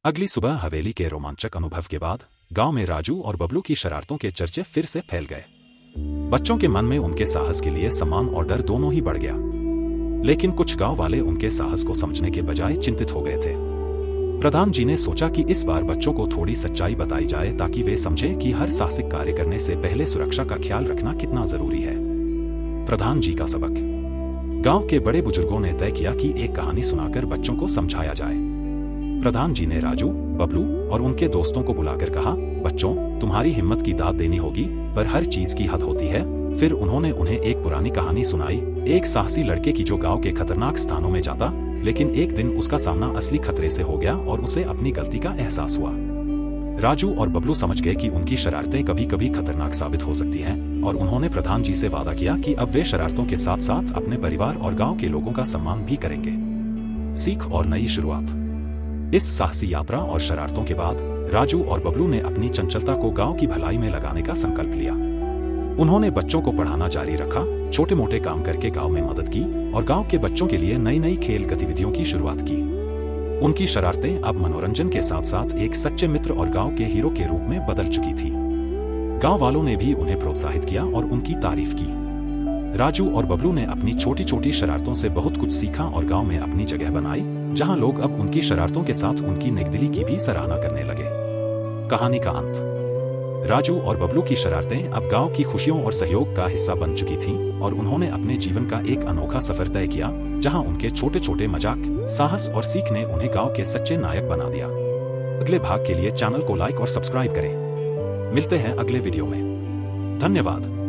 अगली सुबह हवेली के रोमांचक अनुभव के बाद गांव में राजू और बबलू की शरारतों के चर्चे फिर से फैल गए। बच्चों के मन में उनके साहस के लिए सम्मान और डर दोनों ही बढ़ गया। लेकिन कुछ गांव वाले उनके साहस को समझने के बजाय चिंतित हो गए थे। प्रधान जी ने सोचा कि इस बार बच्चों को थोड़ी सच्चाई बताई जाए ताकि वे समझें कि हर साहसिक कार्य करने से पहले सुरक्षा का ख्याल रखना कितना जरूरी है। प्रधान जी का सबक। गांव के बड़े बुजुर्गों ने तय किया कि एक कहानी सुनाकर बच्चों को समझाया जाए। प्रधान जी ने राजू, बबलू और उनके दोस्तों को बुलाकर कहा, बच्चों, तुम्हारी हिम्मत की दाद देनी होगी, पर हर चीज की हद होती है। फिर उन्होंने उन्हें एक पुरानी कहानी सुनाई, एक साहसी लड़के की जो गांव के खतरनाक स्थानों में जाता, लेकिन एक दिन उसका सामना असली खतरे से हो गया और उसे अपनी गलती का एहसास हुआ। राजू और बबलू समझ गए कि उनकी शरारतें कभी कभी खतरनाक साबित हो सकती हैं, और उन्होंने प्रधान जी से वादा किया कि अब वे शरारतों के साथ साथ अपने परिवार और गांव के लोगों का सम्मान भी करेंगे। सीख और नई शुरुआत। इस साहसी यात्रा और शरारतों के बाद राजू और बबलू ने अपनी चंचलता को गांव की भलाई में लगाने का संकल्प लिया। उन्होंने बच्चों को पढ़ाना जारी रखा, छोटे मोटे काम करके गांव में मदद की और गांव के बच्चों के लिए नई नई खेल गतिविधियों की शुरुआत की। उनकी शरारतें अब मनोरंजन के साथ साथ एक सच्चे मित्र और गांव के हीरो के रूप में बदल चुकी थी। गांव वालों ने भी उन्हें प्रोत्साहित किया और उनकी तारीफ की। राजू और बबलू ने अपनी छोटी छोटी शरारतों से बहुत कुछ सीखा और गांव में अपनी जगह बनाई, जहां लोग अब उनकी शरारतों के साथ उनकी नेकदिली की भी सराहना करने लगे। कहानी का अंत। राजू और बबलू की शरारतें अब गांव की खुशियों और सहयोग का हिस्सा बन चुकी थीं और उन्होंने अपने जीवन का एक अनोखा सफर तय किया, जहां उनके छोटे छोटे मजाक, साहस और सीख ने उन्हें गांव के सच्चे नायक बना दिया। अगले भाग के लिए चैनल को लाइक और सब्सक्राइब करें। मिलते हैं अगले वीडियो में। धन्यवाद।